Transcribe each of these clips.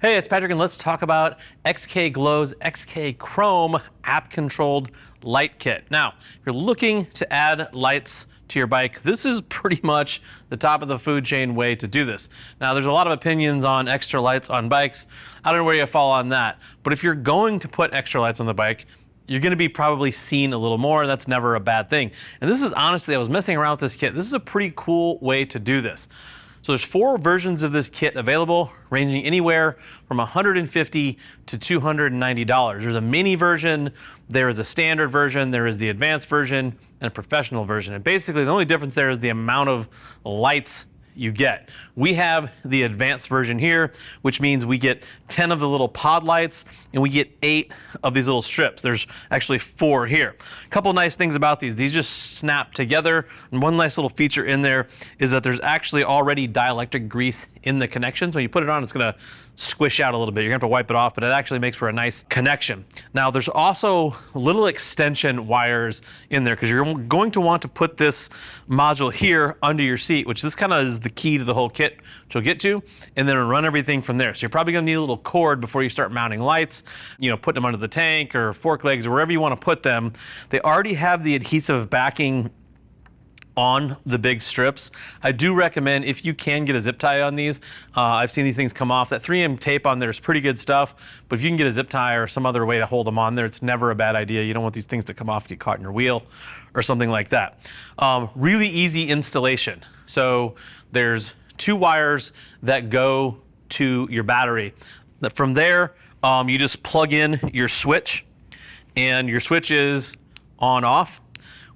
Hey, it's Patrick, and let's talk about XKGlow's XKChrome app-controlled light kit. Now, if you're looking to add lights to your bike, this is pretty much the top of the food chain way to do this. Now, there's a lot of opinions on extra lights on bikes. I don't know where you fall on that, but if you're going to put extra lights on the bike, you're gonna be probably seen a little more. That's never a bad thing. And this is honestly, I was messing around with this kit. This is a pretty cool way to do this. So there's 4 versions of this kit available, ranging anywhere from $150 to $290. There's a mini version, there is a standard version, there is the advanced version, and a professional version. And basically the only difference there is the amount of lights you get. We have the advanced version here, which means we get 10 of the little pod lights and we get 8 of these little strips. There's actually 4 here. A couple nice things about these just snap together. And one nice little feature in there is that there's actually already dielectric grease in the connections. When you put it on, it's gonna squish out a little bit. You're gonna have to wipe it off, but it actually makes for a nice connection. Now there's also little extension wires in there because you're going to want to put this module here under your seat, which this kind of is the key to the whole kit, which we'll get to, and then run everything from there. So you're probably gonna need a little cord before you start mounting lights, you know, putting them under the tank or fork legs or wherever you wanna put them. They already have the adhesive backing on the big strips. I do recommend, if you can, get a zip tie on these. I've seen these things come off. That 3M tape on there is pretty good stuff, but if you can get a zip tie or some other way to hold them on there, it's never a bad idea. You don't want these things to come off, get caught in your wheel or something like that. Really easy installation. So there's 2 wires that go to your battery. From there, you just plug in your switch, and your switch is on off.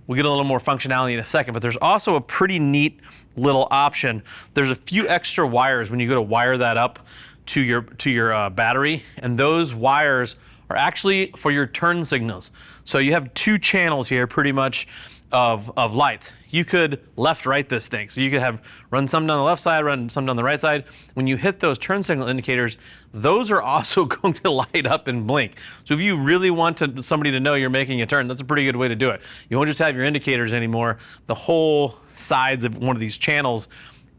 We'll get a little more functionality in a second, but there's also a pretty neat little option. There's a few extra wires when you go to wire that up to your battery, and those wires are actually for your turn signals. So you have 2 channels here pretty much of lights. You could left-right this thing. So you could run some down the left side, run some down the right side. When you hit those turn signal indicators, those are also going to light up and blink. So if you really want somebody to know you're making a turn, that's a pretty good way to do it. You won't just have your indicators anymore. The whole sides of one of these channels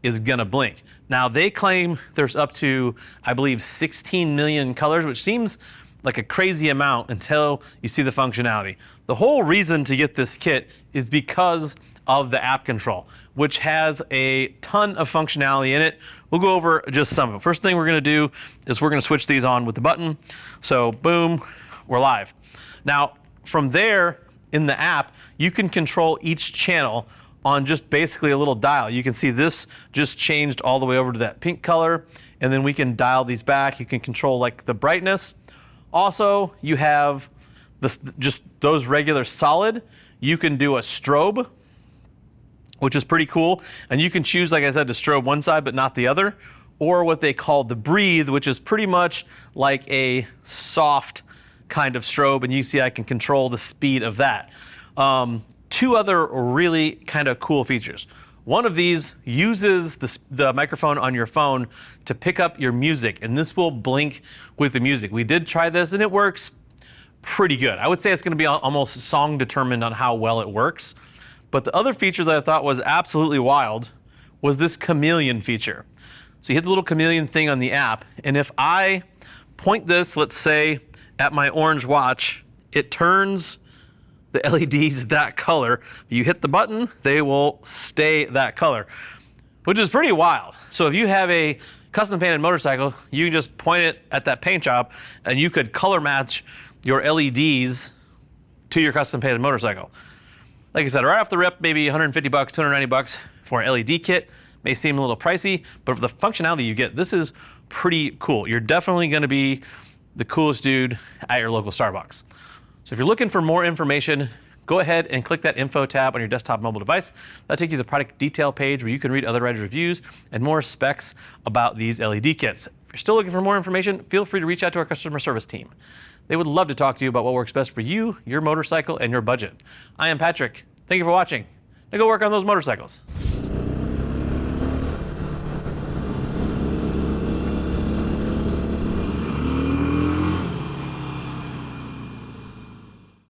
is gonna blink. Now they claim there's up to, I believe, 16 million colors, which seems like a crazy amount until you see the functionality. The whole reason to get this kit is because of the app control, which has a ton of functionality in it. We'll go over just some of it. First thing we're gonna do is we're gonna switch these on with the button. So boom, we're live. Now, from there in the app, you can control each channel on just basically a little dial. You can see this just changed all the way over to that pink color, and then we can dial these back. You can control like the brightness. Also, you have just those regular solid. You can do a strobe, which is pretty cool. And you can choose, like I said, to strobe one side but not the other, or what they call the breathe, which is pretty much like a soft kind of strobe. And you see I can control the speed of that. 2 other really kind of cool features. One of these uses the microphone on your phone to pick up your music, and this will blink with the music. We did try this and it works pretty good. I would say it's gonna be almost song determined on how well it works. But the other feature that I thought was absolutely wild was this chameleon feature. So you hit the little chameleon thing on the app, and if I point this, let's say, at my orange watch, it turns the LEDs that color. You hit the button, they will stay that color, which is pretty wild. So if you have a custom painted motorcycle, you just point it at that paint job and you could color match your LEDs to your custom painted motorcycle. Like I said, right off the rip, maybe 150 bucks, 290 bucks for an LED kit. May seem a little pricey, but for the functionality you get, this is pretty cool. You're definitely gonna be the coolest dude at your local Starbucks. So if you're looking for more information, go ahead and click that info tab on your desktop mobile device. That'll take you to the product detail page where you can read other riders' reviews and more specs about these LED kits. If you're still looking for more information, feel free to reach out to our customer service team. They would love to talk to you about what works best for you, your motorcycle, and your budget. I am Patrick. Thank you for watching. Now go work on those motorcycles.